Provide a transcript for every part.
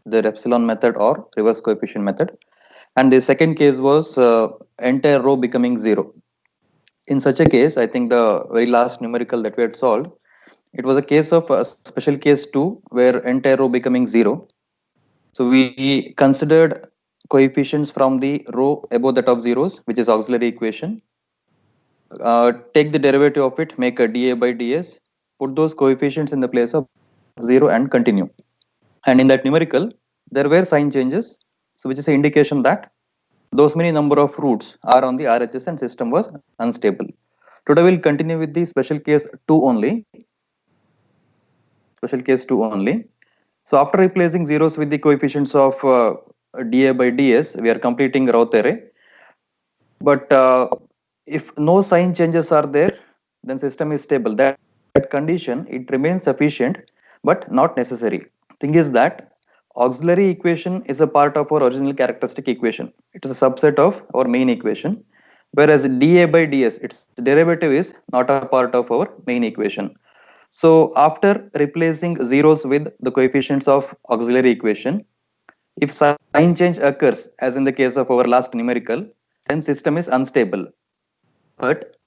the epsilon method or reverse coefficient method. And the second case was entire row becoming 0. In such a case, I think the very last numerical that we had solved, it was a case of special case 2 where entire row becoming 0. So we considered coefficients from the row above that of zeros, which is auxiliary equation. Take the derivative of it, make a dA by ds, put those coefficients in the place of 0 and continue. And in that numerical, there were sign changes, so which is an indication that those many number of roots are on the RHS and system was unstable. Today we'll continue with the special case 2 only. Special case 2 only. So after replacing zeros with the coefficients of dA by ds, we are completing Routh array. But if no sign changes are there, then system is stable. That condition, it remains sufficient, but not necessary. Thing is that auxiliary equation is a part of our original characteristic equation. It is a subset of our main equation, whereas dA by ds, its derivative is not a part of our main equation. So after replacing zeros with the coefficients of auxiliary equation, if sign change occurs, as in the case of our last numerical, then system is unstable. But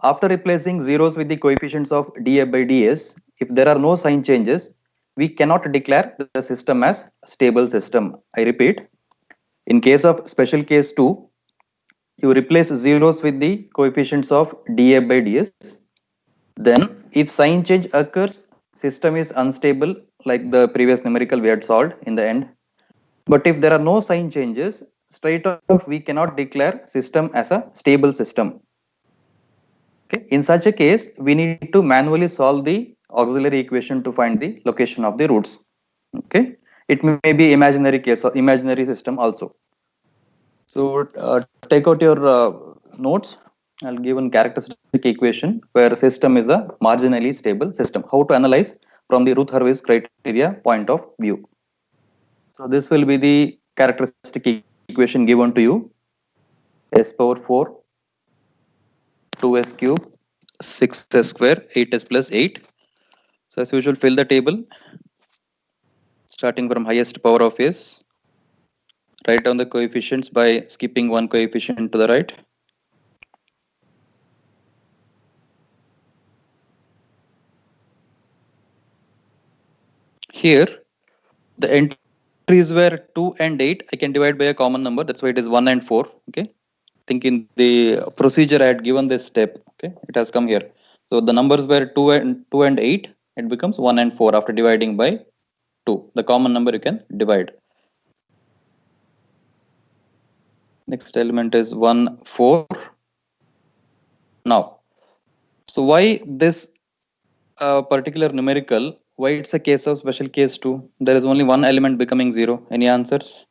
after replacing zeros with the coefficients of dA by ds, if there are no sign changes, we cannot declare the system as stable system. I repeat, in case of special case 2, you replace zeros with the coefficients of dA by ds. Then if sign change occurs, system is unstable like the previous numerical we had solved in the end. But if there are no sign changes, straight off we cannot declare system as a stable system. Okay. In such a case, we need to manually solve the auxiliary equation to find the location of the roots. Okay. It may be imaginary case or imaginary system also. So take out your notes. I'll give one characteristic equation where system is a marginally stable system. How to analyze from the Routh-Hurwitz criteria point of view. So this will be the characteristic equation given to you. S power 4, 2s cube, 6s square, 8s plus 8. So as usual, fill the table starting from highest power of s. Write down the coefficients by skipping one coefficient to the right. Here, the entries were 2 and 8. I can divide by a common number. That's why it is 1 and 4. Okay. I think in the procedure I had given this step. Okay. It has come here. So the numbers were 2 and 8. It becomes 1 and 4 after dividing by 2. The common number you can divide. Next element is 1, 4. Now, so why this particular numerical, why it's a case of special case 2? There is only one element becoming 0. Any answers?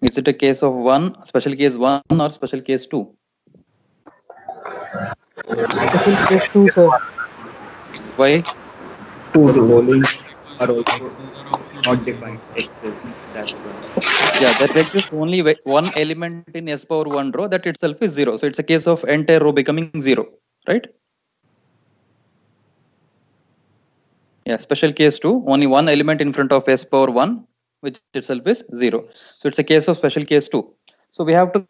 Is it a case of 1, special case 1 or special case 2? Special case 2, sir. Why? Two, the following are also not defined x's. That's why. Yeah, there exists only one element in s power 1 row, that itself is 0. So it's a case of entire row becoming 0, right? Yeah, special case 2, only one element in front of s power 1, which itself is 0. So it's a case of special case 2. So we have to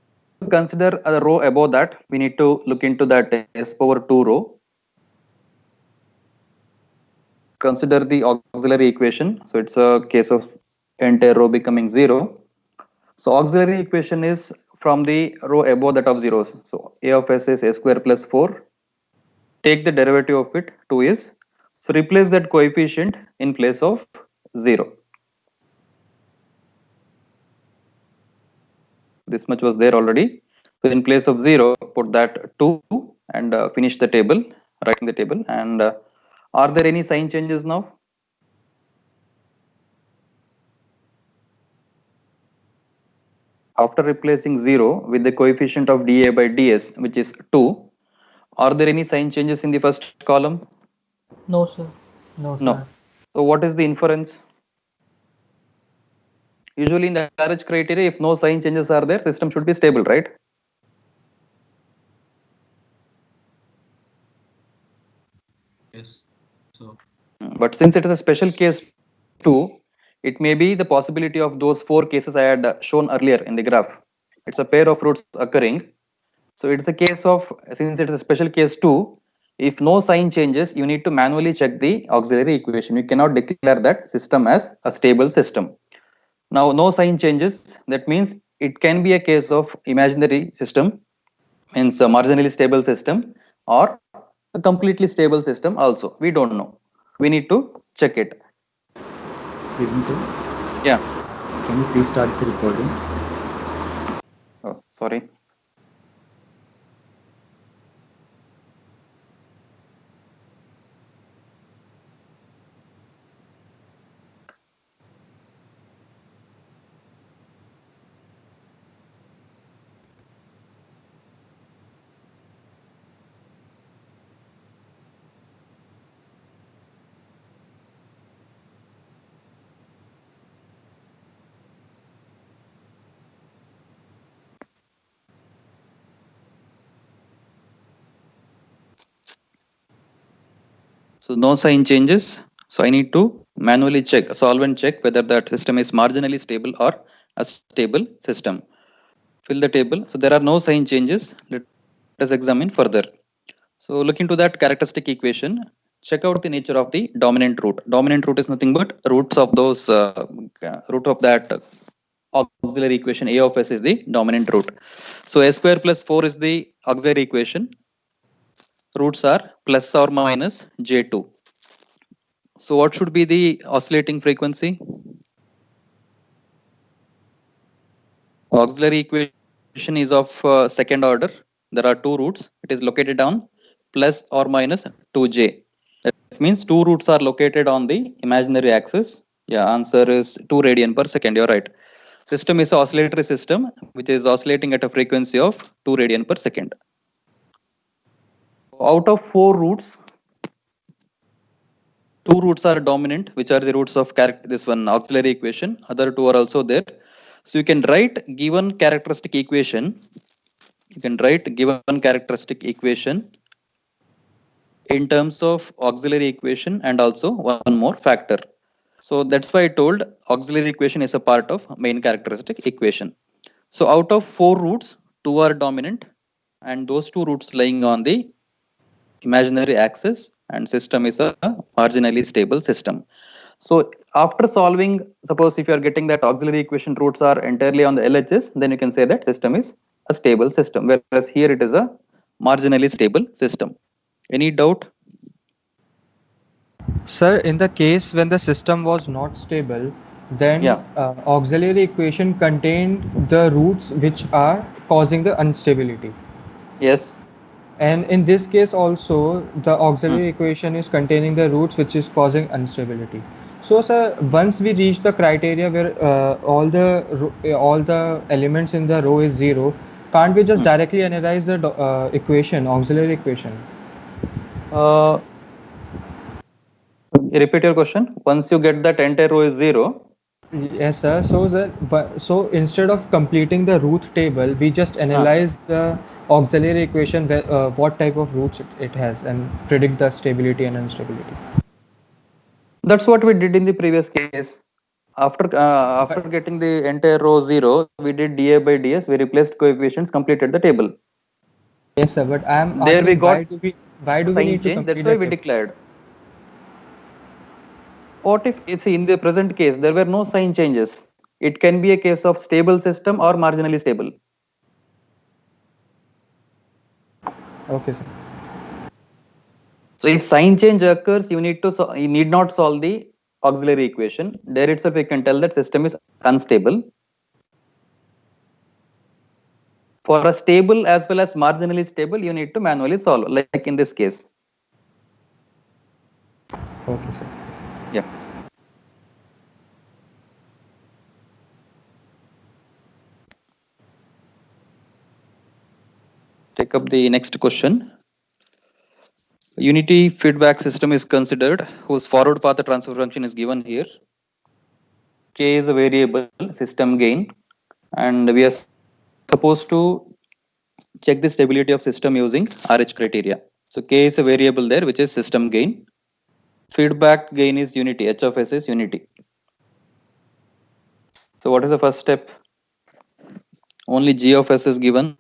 consider a row above that. We need to look into that s power 2 row. Consider the auxiliary equation. So it's a case of entire row becoming 0. So auxiliary equation is from the row above that of zeros. So a of s is s square plus 4. Take the derivative of it, 2 is. So replace that coefficient in place of 0. This much was there already. So in place of 0, put that 2 and finish the table, writing the table. And are there any sign changes now? After replacing 0 with the coefficient of dA by ds, which is 2, are there any sign changes in the first column? No, sir. No, No. sir. So what is the inference? Usually in the RH criteria, if no sign changes are there, system should be stable, right? So But since it is a special case 2, it may be the possibility of those 4 cases I had shown earlier in the graph. It's a pair of roots occurring. So it's a case of, since it's a special case 2, if no sign changes, you need to manually check the auxiliary equation. You cannot declare that system as a stable system. Now, no sign changes, that means it can be a case of imaginary system, means a marginally stable system, or a completely stable system also. We don't know. We need to check it. Excuse me, sir. Yeah. Can you please start the recording? Oh, sorry. So no sign changes. So I need to manually check, solve and check whether that system is marginally stable or a stable system. Fill the table. So there are no sign changes. Let us examine further. So look into that characteristic equation. Check out the nature of the dominant root. Dominant root is nothing but roots of those root of that auxiliary equation. A of s is the dominant root. So s square plus 4 is the auxiliary equation. Roots are plus or minus j2. So what should be the oscillating frequency? Auxiliary equation is of second order. There are two roots. It is located on plus or minus 2j. That means two roots are located on the imaginary axis. Yeah, answer is 2 radian per second. You're right. System is an oscillatory system which is oscillating at a frequency of 2 radian per second. Out of 4 roots, 2 roots are dominant, which are the roots of this one auxiliary equation. Other 2 are also there. So you can write given characteristic equation. You can write given characteristic equation in terms of auxiliary equation and also one more factor. So that's why I told auxiliary equation is a part of main characteristic equation. So out of 4 roots, 2 are dominant and those 2 roots lying on the imaginary axis, and system is a marginally stable system. So after solving, suppose if you are getting that auxiliary equation roots are entirely on the LHS, then you can say that system is a stable system, whereas here it is a marginally stable system. Any doubt? Sir, in the case when the system was not stable, then Yeah. Auxiliary equation contained the roots which are causing the instability. Yes. And in this case also, the auxiliary equation is containing the roots which is causing instability. So, sir, once we reach the criteria where all the elements in the row is 0, can't we just directly analyze the equation, auxiliary equation? Repeat your question. Once you get that entire row is 0. Yes, sir. So instead of completing the root table, we just analyze the auxiliary equation, what type of roots it has, and predict the stability and instability. That's what we did in the previous case. After getting the entire row 0, we did dA by ds. We replaced coefficients, completed the table. Yes, sir. But I am there we asking, got why do we sign need to change. complete That's why the we table? declared. What if it's in the present case there were no sign changes? It can be a case of stable system or marginally stable. Okay, sir. So if sign change occurs, you need not solve the auxiliary equation. There itself we can tell that system is unstable. For a stable as well as marginally stable, you need to manually solve, like in this case. Okay, sir. Yeah. Take up the next question. Unity feedback system is considered whose forward path transfer function is given here. K is a variable, system gain, and we are supposed to check the stability of system using RH criteria. So K is a variable there, which is system gain. Feedback gain is unity. H of S is unity. So what is the first step? Only G of S is given.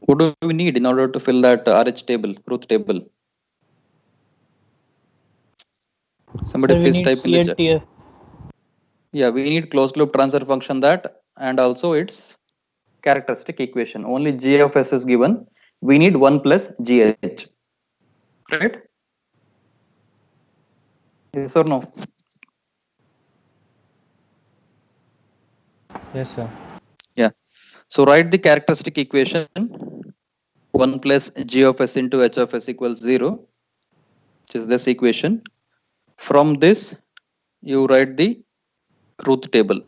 What do we need in order to fill that RH table, truth table? Somebody Sir, we please need type in the chat. CLTF. Yeah, we need closed loop transfer function that, and also its characteristic equation. Only G of S is given. We need 1 plus GH. Right? Yes or no? Yes, sir. Yeah. So write the characteristic equation 1 plus G of S into H of S equals 0, which is this equation. From this, you write the truth table.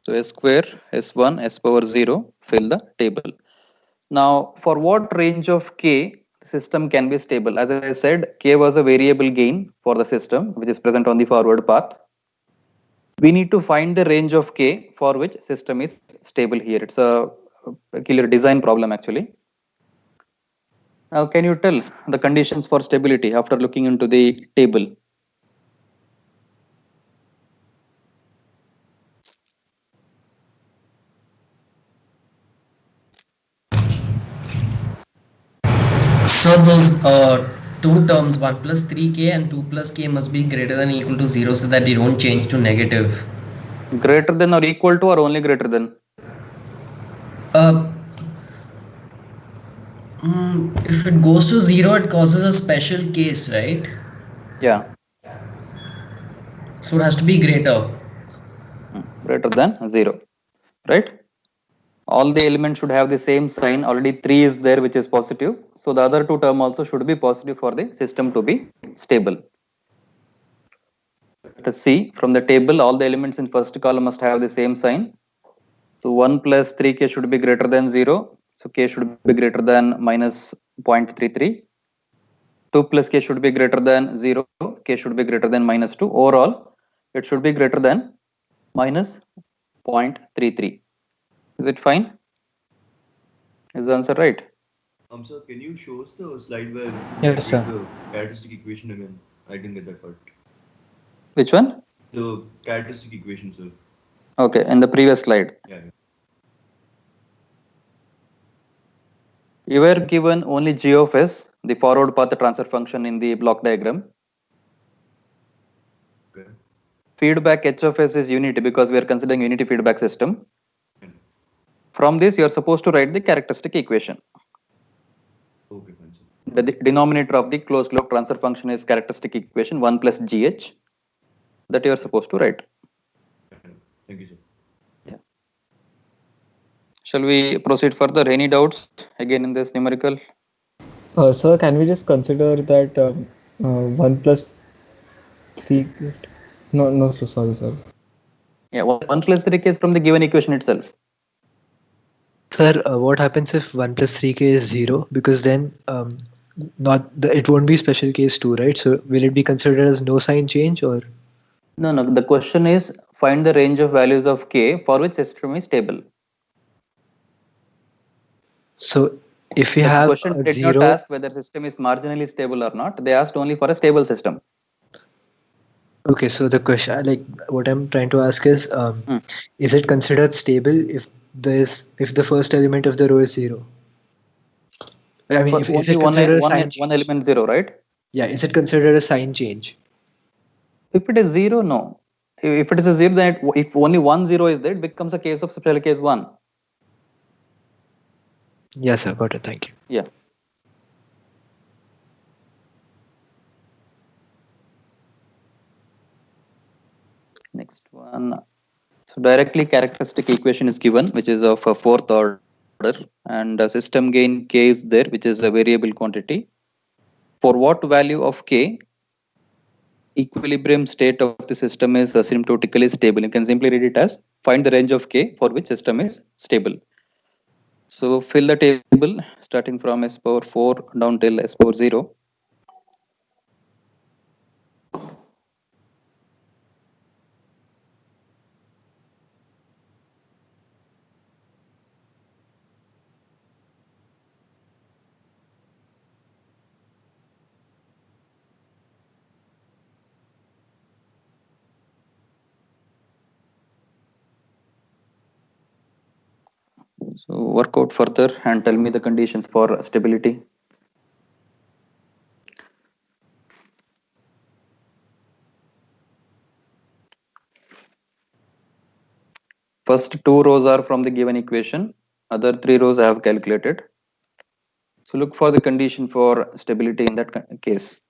So S square, S1, S power 0, fill the table. Now, for what range of K system can be stable? As I said, K was a variable gain for the system, which is present on the forward path. We need to find the range of K for which system is stable here. It's a peculiar design problem actually. Now, can you tell the conditions for stability after looking into the table? So those two terms, 1 plus 3k and 2 plus k, must be greater than or equal to 0 so that they don't change to negative. Greater than or equal to or only greater than? If it goes to 0, it causes a special case, right? Yeah. So it has to be greater. Greater than 0. Right? All the elements should have the same sign. Already 3 is there, which is positive. So the other two term also should be positive for the system to be stable. Let us see from the table, all the elements in first column must have the same sign. So 1 plus 3k should be greater than 0. So k should be greater than minus 0.33. 2 plus k should be greater than 0. K should be greater than minus 2. Overall, it should be greater than minus 0.33. Is it fine? Is the answer right? Sir, can you show us the slide where Yes, sir. the characteristic equation again? I didn't get that part. Which one? The characteristic equation, sir. Okay, in the previous slide. Yeah. You were given only G of S, the forward path transfer function in the block diagram. Okay. Feedback H of S is unity because we are considering unity feedback system. From this, you are supposed to write the characteristic equation. Okay, fine, sir. The denominator of the closed loop transfer function is characteristic equation 1 plus GH that you are supposed to write. Thank you, sir. Yeah. Shall we proceed further? Any doubts again in this numerical? Sir, can we just consider that 1 plus 3? No, so sorry, sir. Yeah, 1 plus 3k is from the given equation itself. Sir, what happens if 1 plus 3k is 0? Because then it won't be special case 2, right? So will it be considered as no sign change or? No, the question is find the range of values of k for which system is stable. So if we the have question a did 0, not ask whether system is marginally stable or not. They asked only for a stable system. okay, so the question, like what I'm trying to ask is it considered stable if the first element of the row is 0? I mean, For is only it considered a sign one change? element 0, right? Yeah, is it considered a sign change? If it is 0, no. If it is a 0, then if only 1 0 is there, it becomes a case of special case 1. Yes, sir. Got it. Thank you. Yeah. Next one. So directly characteristic equation is given, which is of a fourth order, and system gain k is there, which is a variable quantity. For what value of k, equilibrium state of the system is asymptotically stable. You can simply read it as find the range of k for which system is stable. So fill the table starting from s power 4 down till s power 0. So work out further and tell me the conditions for stability. First two rows are from the given equation. Other three rows I have calculated. So look for the condition for stability in that case.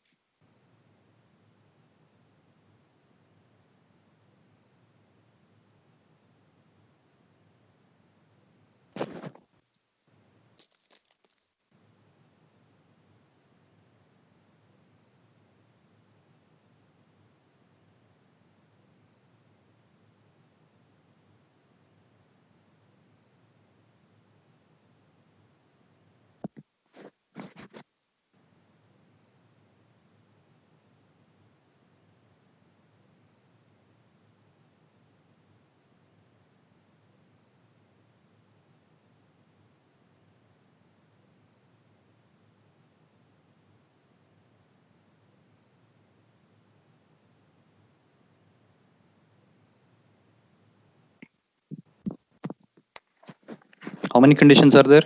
How many conditions are there?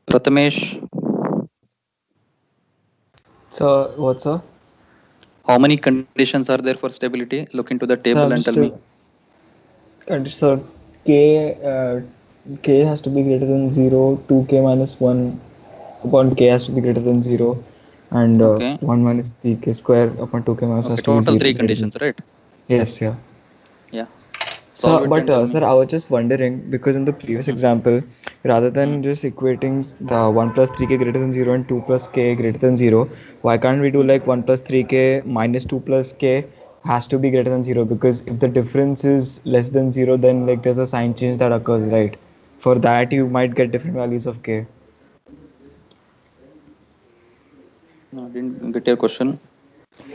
Prathamesh, So what, sir? how many conditions are there for stability? Look into the table So I'm and tell just me. so k k has to be greater than 0, 2k minus 1 upon k has to be greater than 0, and Okay. 1 minus 3k square upon 2k minus Okay. has to be Total 0 three greater than. conditions, right? Yes, yeah. Yeah. Solve So, it but and tell me. sir, I was just wondering because in the previous Hmm. example, rather Hmm. than just equating the 1 plus 3k greater than 0 and 2 plus k greater than 0, why can't we do Hmm. like 1 plus 3k minus 2 plus k has to be greater than 0? Because if the difference is less than 0, then like there's a sign change that occurs, right? For that, you might get different values of k. No, I didn't get your question.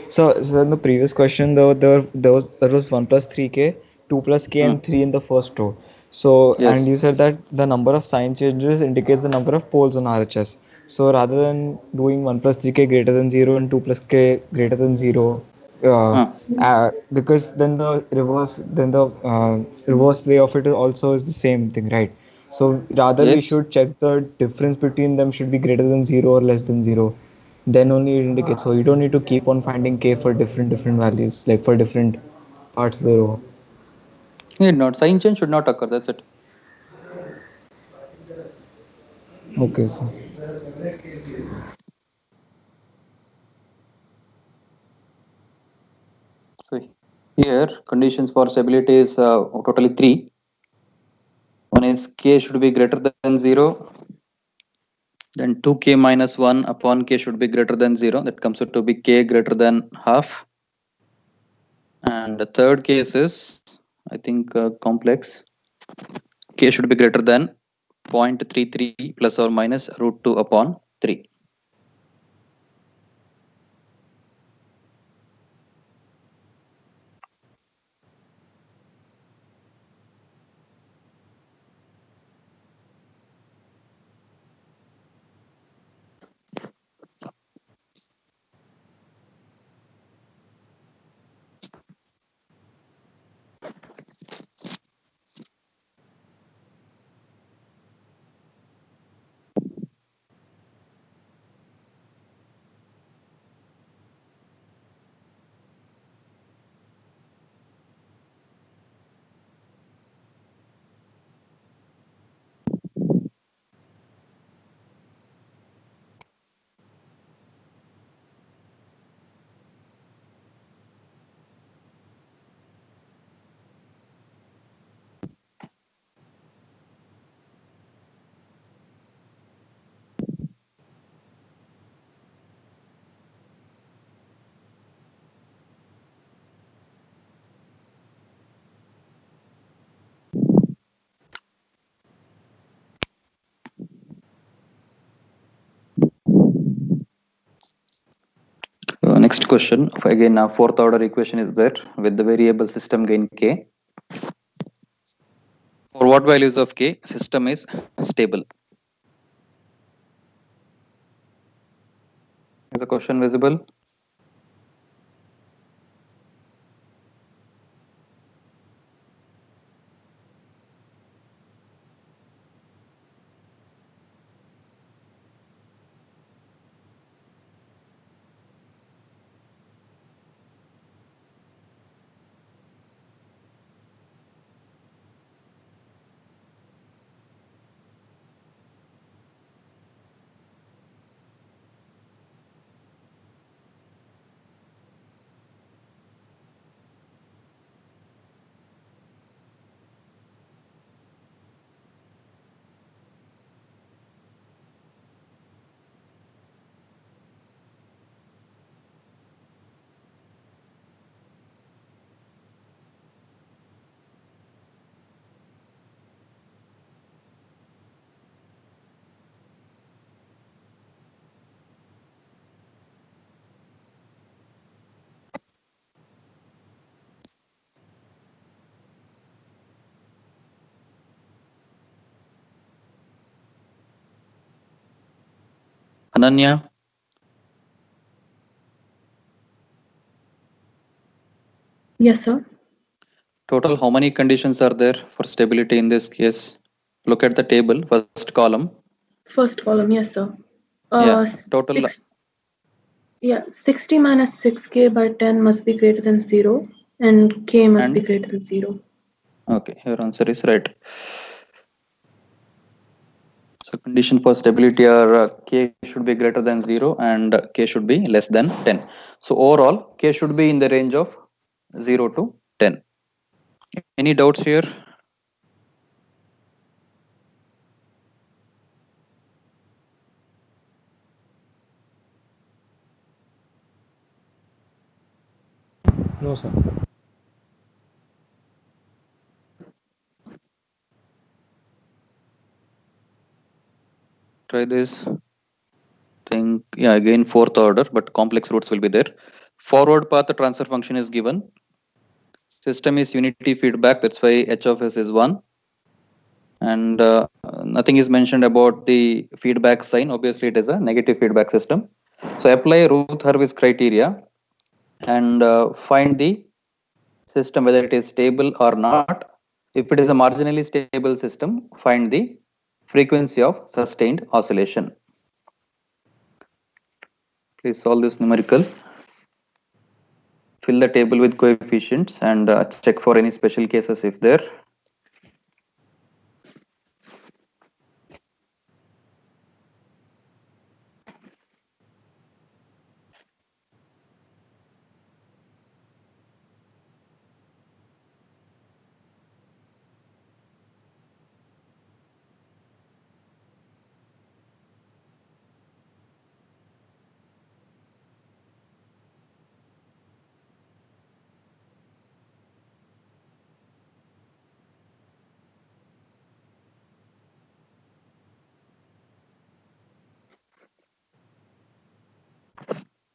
So in the previous question, there was 1 plus 3k, 2 plus k, Hmm. and 3 in the first row. So, and Yes. you said that the number of sign changes indicates the number of poles on RHS. So rather than doing 1 plus 3k greater than 0 and 2 plus k greater than 0, uh, Hmm. because then the reverse way of it also is the same thing, right? So rather we Yes. should check the difference between them should be greater than 0 or less than 0, then only it indicates. So you don't need to keep on finding k for different values, like for different parts of the row. Need not. Sign change should not occur. That's it. Okay, so So here conditions for stability is totally three. One is k should be greater than 0. Then 2k minus 1 upon k should be greater than 0. That comes out to be k greater than half. And the third case is, I think, complex. K should be greater than 0.33 plus or minus root 2 upon 3. Next question. Again, a fourth order equation is there with the variable system gain k. For what values of k, system is stable? Is the question visible? Ananya, Yes, sir. total how many conditions are there for stability in this case? Look at the table, first column. First column, yes, sir. Yeah, total. Yeah, 60 minus 6k by 10 must be greater than 0, and k must be And greater than 0. okay, your answer is right. So condition for stability are k should be greater than 0 and k should be less than 10. So overall, k should be in the range of 0 to 10. Any doubts here? No, sir. Try this. Think, yeah, again fourth order, but complex roots will be there. Forward path transfer function is given. System is unity feedback, that's why h of s is 1. And nothing is mentioned about the feedback sign. Obviously, it is a negative feedback system. So apply Routh-Hurwitz criteria and find the system whether it is stable or not. If it is a marginally stable system, find the frequency of sustained oscillation. Please solve this numerical. Fill the table with coefficients and check for any special cases if there.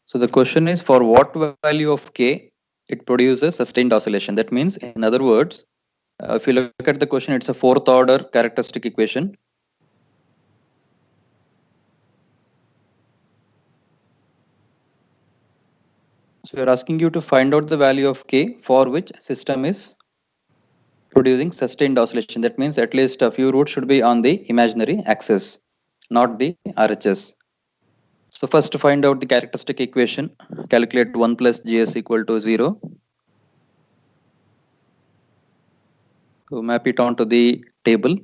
So the question is, for what value of k it produces sustained oscillation. That means, in other words, if you look at the question, it's a fourth order characteristic equation. So we are asking you to find out the value of k for which system is producing sustained oscillation. That means at least a few roots should be on the imaginary axis, not the RHS. So first to find out the characteristic equation, calculate 1 plus gs equal to 0. So map it onto the table.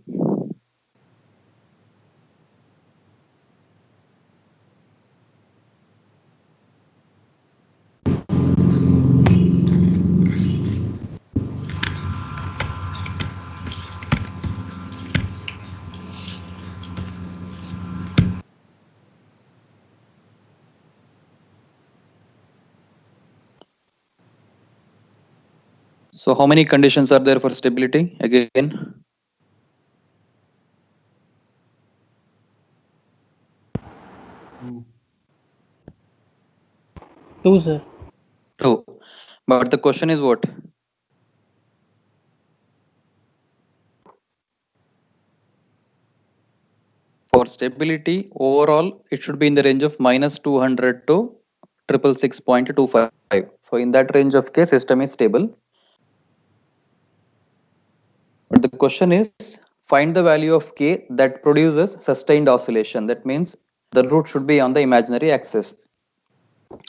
So how many conditions are there for stability? Again, 2. 2, sir. 2. But the question is what? For stability, overall, it should be in the range of minus 200 to 666.25. So in that range of K, system is stable. But the question is, find the value of K that produces sustained oscillation. That means the root should be on the imaginary axis.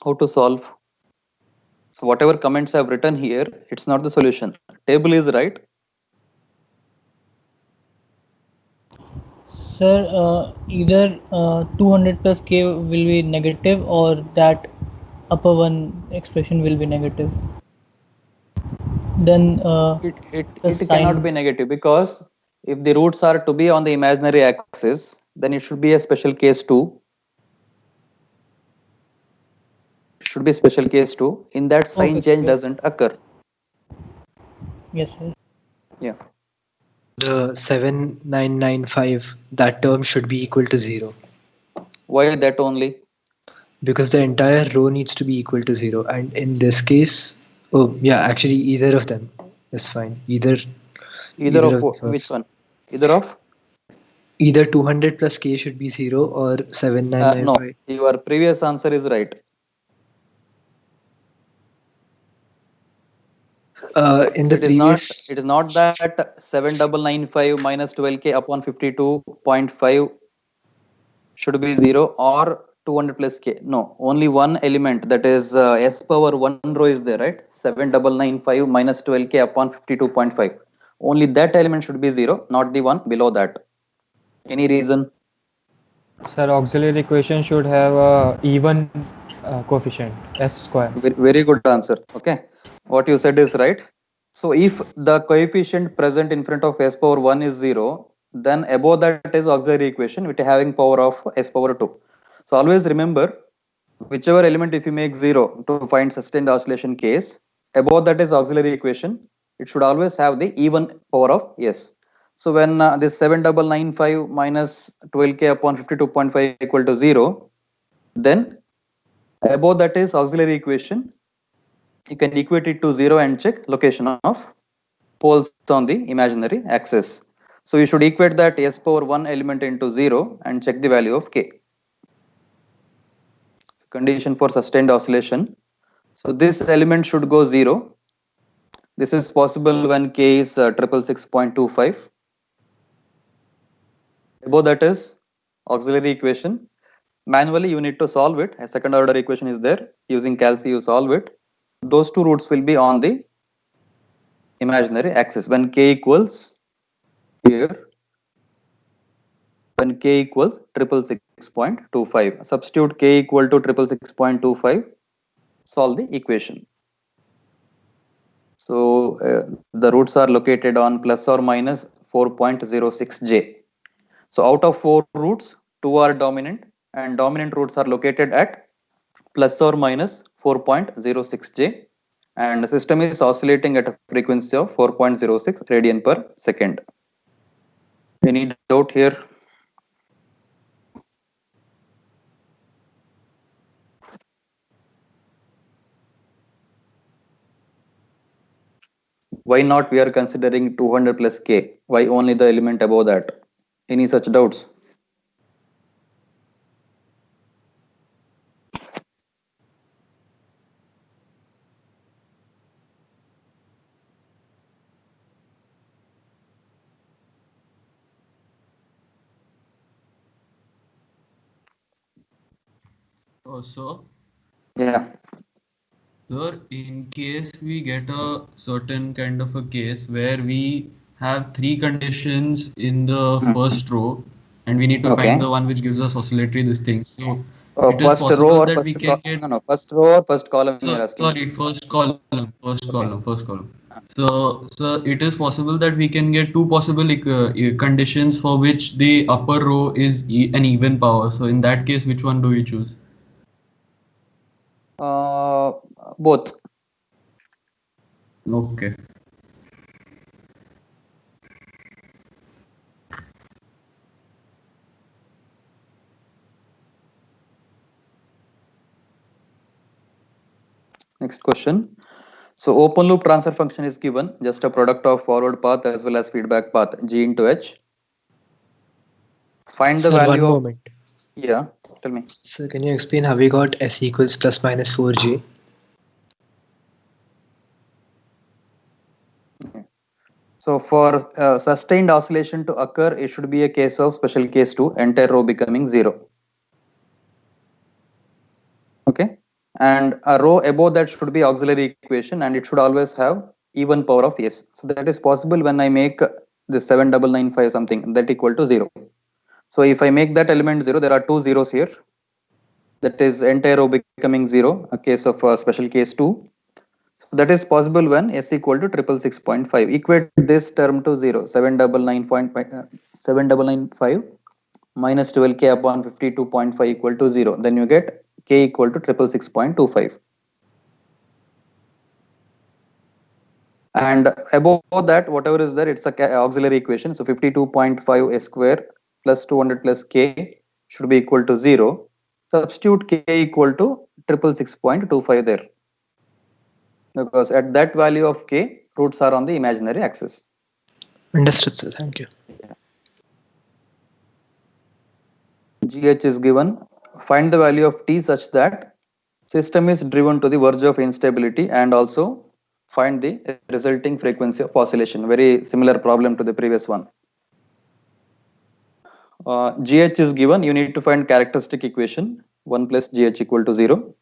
How to solve? So whatever comments I have written here, it's not the solution. Table is right. Sir, either 200 plus k will be negative or that upper one expression will be negative. Then the It cannot sign. be negative, because if the roots are to be on the imaginary axis, then it should be a special case 2. Should be special case 2. In that, sign Okay, change sir. doesn't occur. Yes, sir. Yeah. The 7995, that term should be equal to 0 Why that only? because the entire row needs to be equal to 0. And in this case, oh yeah, actually either of them is fine. Either Either of of the which first. one? Either of? Either 200 plus k should be 0 or No. 7995. Your previous answer is right. In So the it is not. previous, It is not that 7995 minus 12k upon 52.5 should be 0 or 200 plus k. No, only one element, that is s power 1 row is there, right? 7995 minus 12k upon 52.5. Only that element should be 0, not the one below that. Any reason? Sir, auxiliary equation should have a even coefficient, s square. Very good answer. Okay, what you said is right. So if the coefficient present in front of s power 1 is 0, then above that is auxiliary equation with having power of s power 2. So always remember, whichever element if you make 0 to find sustained oscillation case, above that is auxiliary equation. It should always have the even power of s. So when this 7995 minus 12k upon 52.5 equal to 0, then above that is auxiliary equation. You can equate it to 0 and check location of poles on the imaginary axis. So you should equate that s power 1 element into 0 and check the value of k. Condition for sustained oscillation. So this element should go 0. This is possible when k is 666.25. Above that is auxiliary equation. Manually you need to solve it. A second order equation is there. Using calc you solve it. Those two roots will be on the imaginary axis. When k equals here, when k equals 666.25. Substitute k equal to 666.25. Solve the equation. So the roots are located on plus or minus 4.06j. So out of 4 roots, 2 are dominant, and dominant roots are located at plus or minus 4.06j, and the system is oscillating at a frequency of 4.06 radian per second. Any doubt here? Why not we are considering 200 plus k? Why only the element above that? Any such doubts? So, Yeah. sir, in case we get a certain kind of a case where we have three conditions in the first row, and we need to find Okay. the one which gives us oscillatory this thing. So, it is First row possible or that we first can get. no, no, first row or first column you are asking? Sorry, first column. So it is possible that we can get two possible conditions for which the upper row is an even power. So in that case, which one do we choose? Both. Okay. Next question. So open loop transfer function is given, just a product of forward path as well as feedback path, G into H. Find the Sir, value one of, moment. yeah, tell me. Sir, can you explain how we got S equals plus minus 4J? So for sustained oscillation to occur, it should be a case of special case 2, entire row becoming 0. Okay. And a row above that should be auxiliary equation, and it should always have even power of S. So that is possible when I make the 7995 something that equal to 0. So if I make that element 0, there are two zeros here. That is entire row becoming 0, a case of special case 2. So that is possible when S equal to 666.5. Equate this term to 0, 795 minus 12k upon 52.5 equal to 0. Then you get k equal to 666.25. And above that, whatever is there, it's a auxiliary equation. So 52.5 s square plus 200 plus k should be equal to 0. Substitute k equal to 666.25 there, because at that value of k, roots are on the imaginary axis. Understood, sir. Thank you. GH is given. Find the value of t such that system is driven to the verge of instability, and also find the resulting frequency of oscillation. Very similar problem to the previous one. GH is given. You need to find characteristic equation 1 plus GH equal to 0.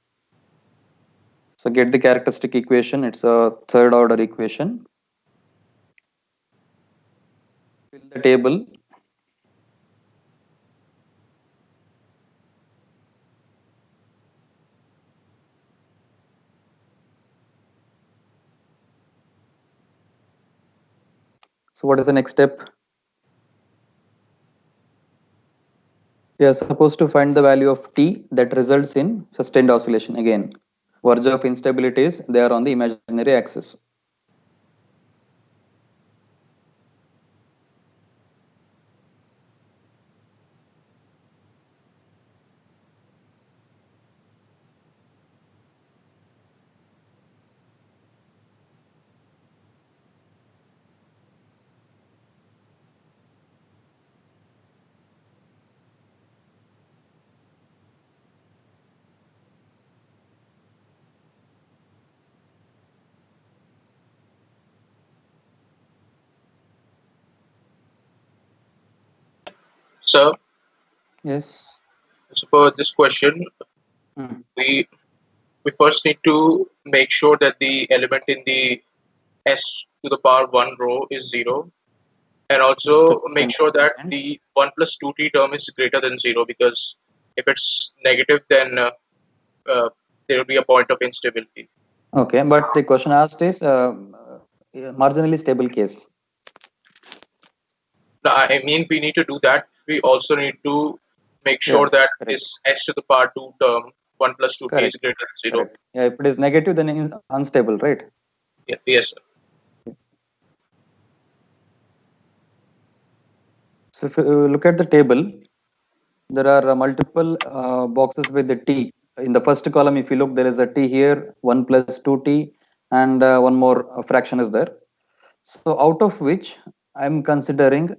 So get the characteristic equation. It's a third order equation. Fill the table. So what is the next step? We are supposed to find the value of t that results in sustained oscillation. Again, verge of instability is they are on the imaginary axis. Sir, Yes. so for this question, we first need to make sure that the element in the s to the power 1 row is 0, and also make sure that the 1 plus 2t term is greater than 0, because if it's negative, then there will be a point of instability. Okay, but the question asked is marginally stable case. Now, I mean, we need to do that. We also need to make sure that this s to the power 2 term 1 plus 2t is greater than 0. Correct. Yeah, if it is negative, then it is unstable, right? Yeah, yes, sir. So if you look at the table, there are multiple boxes with the t. In the first column, if you look, there is a t here, 1 plus 2t, and one more fraction is there. So out of which I'm considering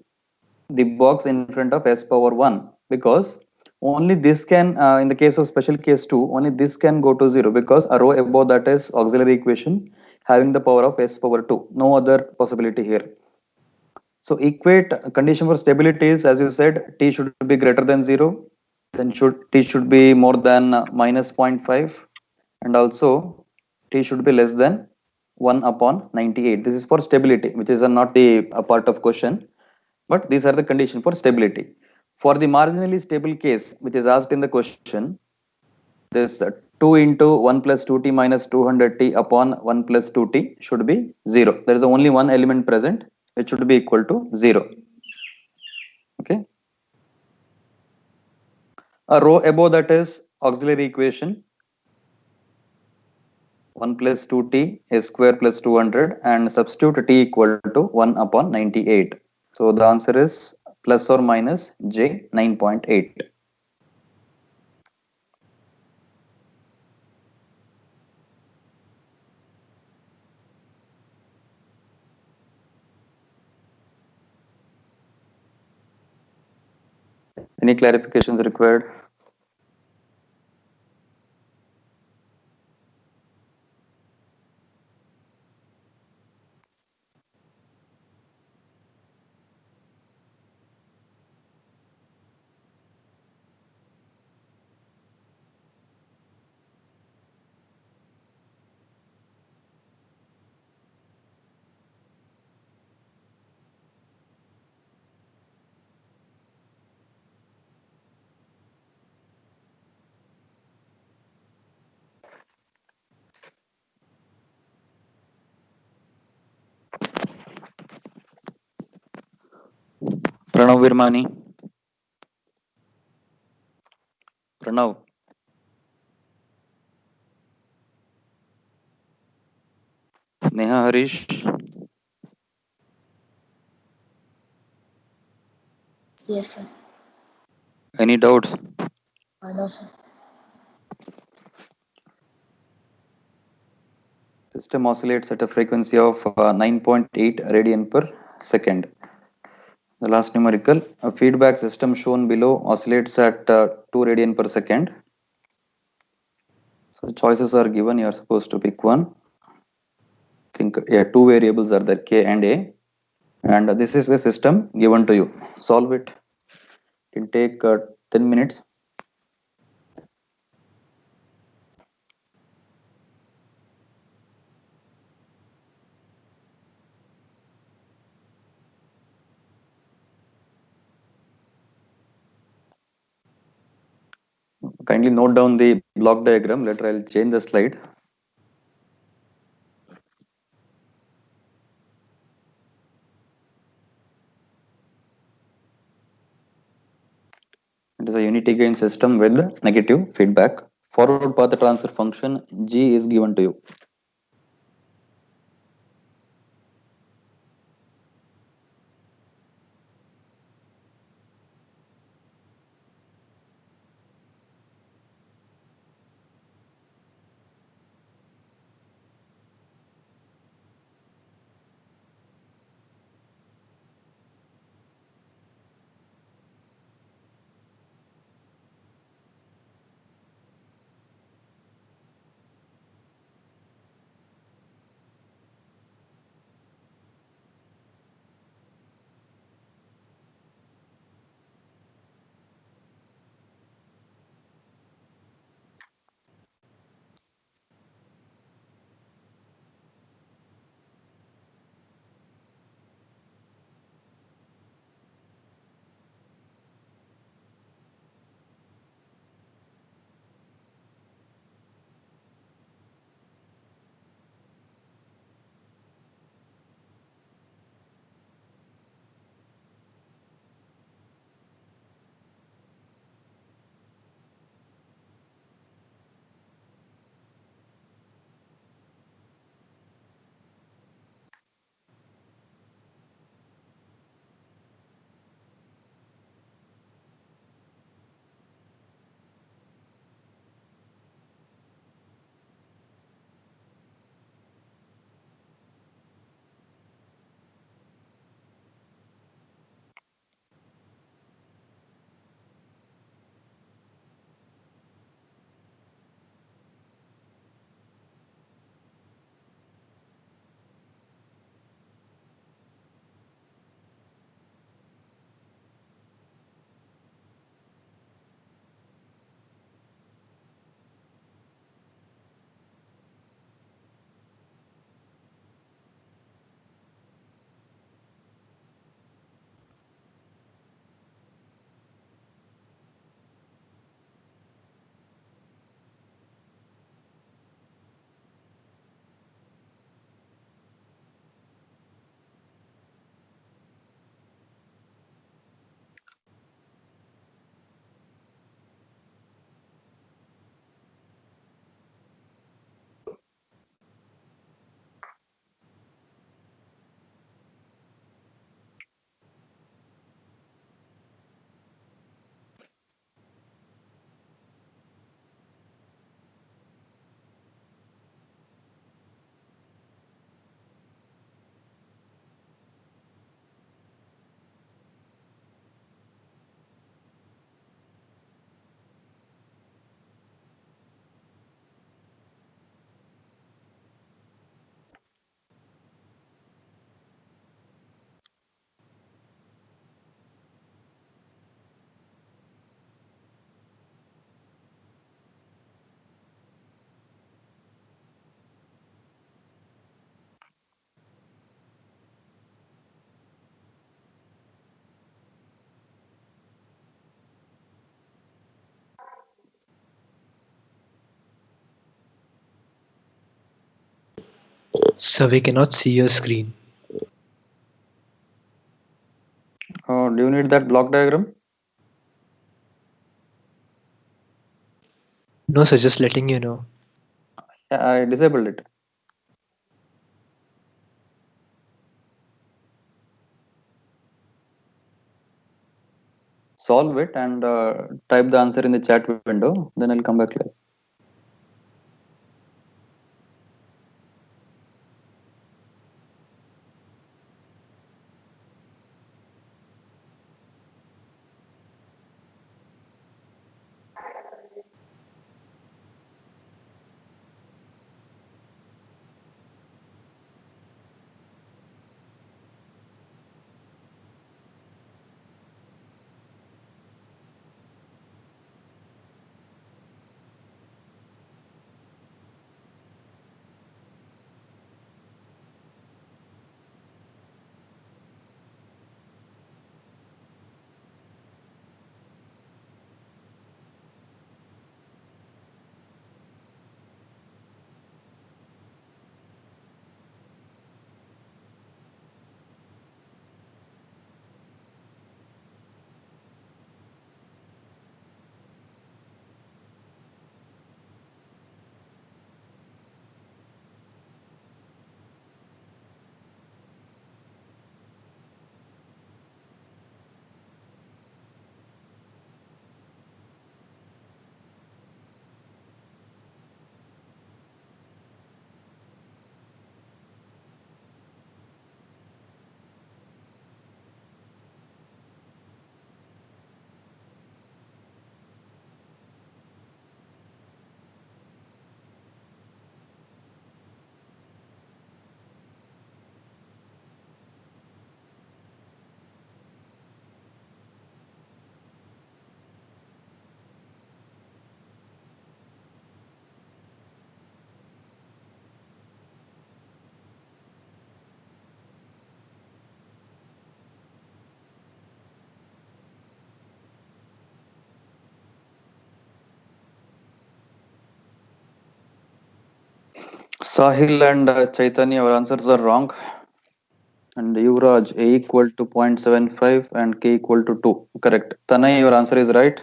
the box in front of s power 1, because only this can, in the case of special case 2, only this can go to 0, because a row above that is auxiliary equation having the power of s power 2. No other possibility here. So equate condition for stability is, as you said, t should be greater than 0, then t should be more than minus 0.5, and also t should be less than 1 upon 98. This is for stability, which is not the part of question, but these are the condition for stability. For the marginally stable case, which is asked in the question, this 2 into 1 plus 2t minus 200t upon 1 plus 2t should be 0. There is only one element present, which should be equal to 0. Okay. A row above that is auxiliary equation 1 plus 2t s square plus 200, and substitute t equal to 1 upon 98. So the answer is plus or minus j 9.8. Any clarifications required? Pranav Virmani. Pranav. Neha Harish. Yes, sir. Any doubts? I know, sir. System oscillates at a frequency of 9.8 radian per second. The last numerical, a feedback system shown below oscillates at 2 radian per second. So choices are given, you are supposed to pick one. Think, yeah, two variables are there, K and A. And this is the system given to you. Solve it. Can take 10 minutes. Kindly note down the block diagram. Later I'll change the slide. It is a unity gain system with negative feedback. Forward path transfer function G is given to you. So we cannot see your screen. Do you need that block diagram? No, sir, just letting you know. Yeah, I disabled it. Solve it and type the answer in the chat window. Then I'll come back later. Sahil and Chaitanya, our answers are wrong. And Yuvraj, A equal to 0.75 and K equal to 2. Correct. Tanay, your answer is right.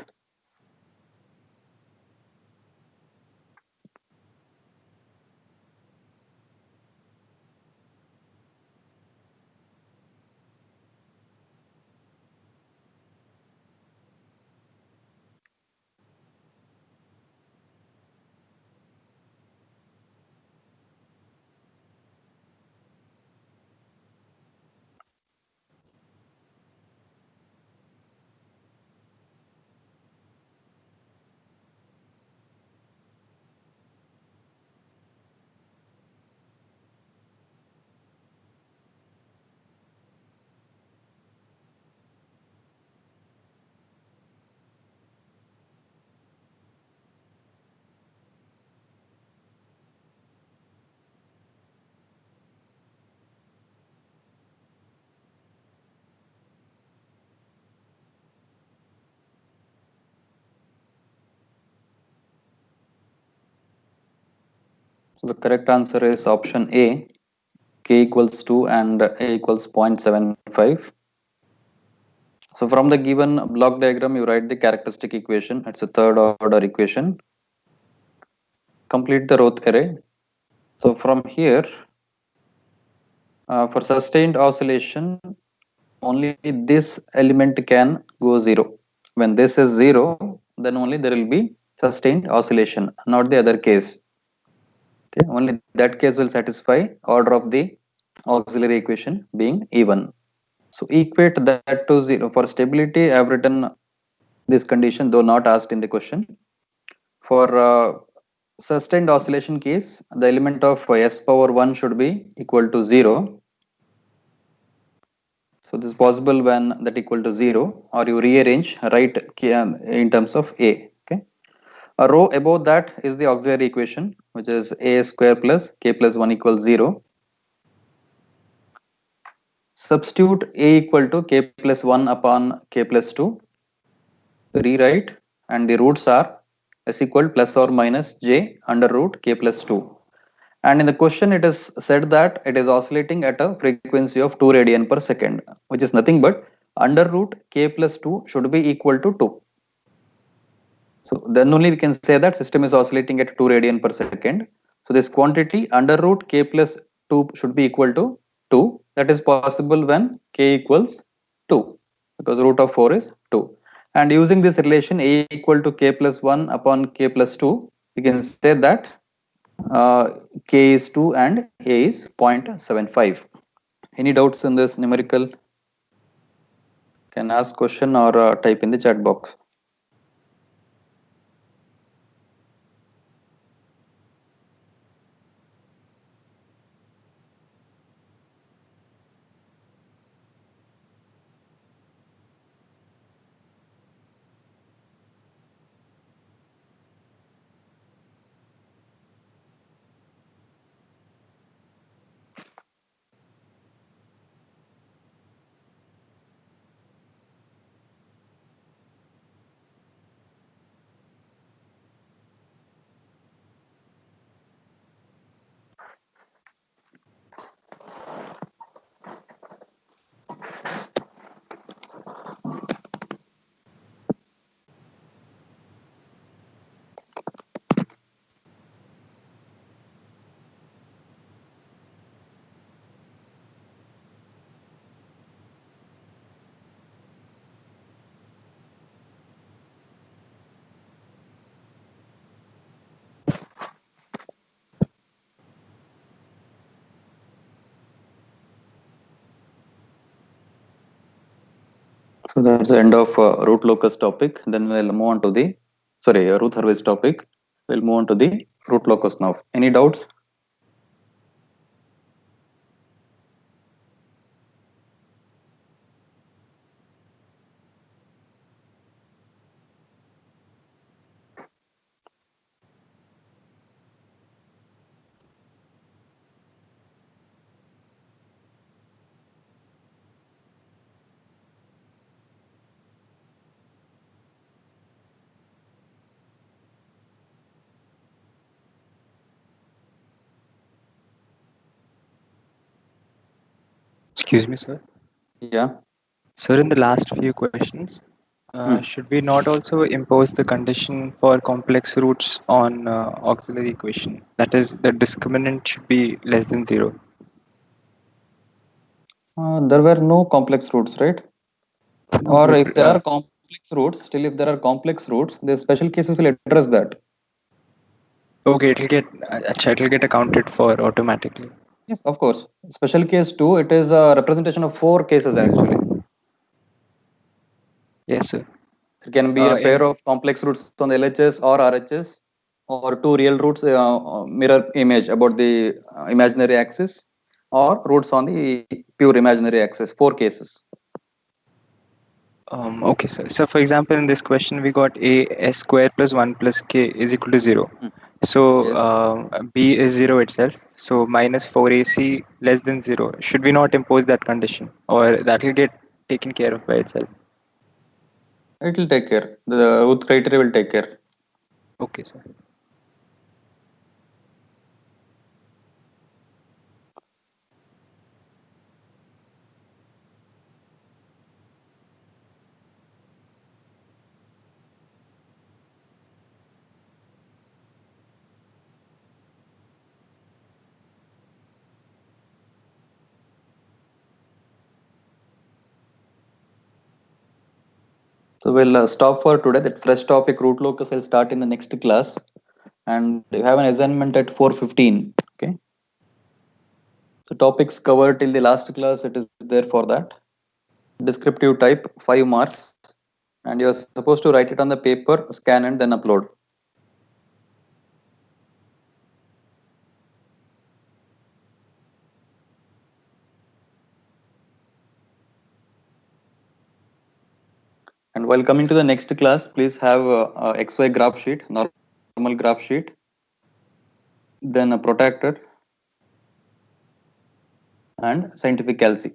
So the correct answer is option A, K equals 2 and A equals 0.75. So from the given block diagram, you write the characteristic equation. It's a third order equation. Complete the Roth array. So from here, for sustained oscillation, only this element can go 0. When this is 0, then only there will be sustained oscillation, not the other case. Okay, only that case will satisfy order of the auxiliary equation being even. So equate that to 0. For stability, I have written this condition, though not asked in the question. For sustained oscillation case, the element of s power 1 should be equal to 0. So this is possible when that equal to 0, or you rearrange right in terms of A. Okay. A row above that is the auxiliary equation, which is a square plus k plus 1 equals 0. Substitute a equal to k plus 1 upon k plus 2. Rewrite, and the roots are s equal plus or minus j under root k plus 2. And in the question, it is said that it is oscillating at a frequency of 2 radian per second, which is nothing but under root k plus 2 should be equal to 2. So then only we can say that system is oscillating at 2 radian per second. So this quantity under root k plus 2 should be equal to 2. That is possible when k equals 2, because root of 4 is 2. And using this relation a equal to k plus 1 upon k plus 2, we can say that k is 2 and a is 0.75. Any doubts in this numerical? Can ask question or type in the chat box. So that's the end of root locus topic. Then we'll move on to the, root harvest topic. We'll move on to the root locus now. Any doubts? Excuse me, sir. Yeah. Sir, in the last few questions, should we not also impose the condition for complex roots on auxiliary equation? That is, the discriminant should be less than 0. There were no complex roots, right? No, Or but, if there are complex roots, still if there are complex roots, the special cases will address that. okay, it'll get accounted for automatically. Yes, of course. Special case 2, it is a representation of 4 cases actually. Yes, sir. It can be a pair of complex roots on the LHS or RHS, or 2 real roots mirror image about the imaginary axis, or roots on the pure imaginary axis. 4 cases. Okay, sir. So, for example, in this question, we got a s square plus 1 plus k is equal to 0. So, b is 0 itself. So, minus 4ac less than 0. Should we not impose that condition, or that will get taken care of by itself? It will take care. The root criteria will take care. Okay, sir. So we'll stop for today. That fresh topic root locus will start in the next class, and you have an assignment at 4:15. Okay. So topics covered till the last class, it is there for that. Descriptive type 5 marks, and you are supposed to write it on the paper, scan and then upload. And while coming to the next class, please have a XY graph sheet, normal graph sheet, then a protractor and scientific calci.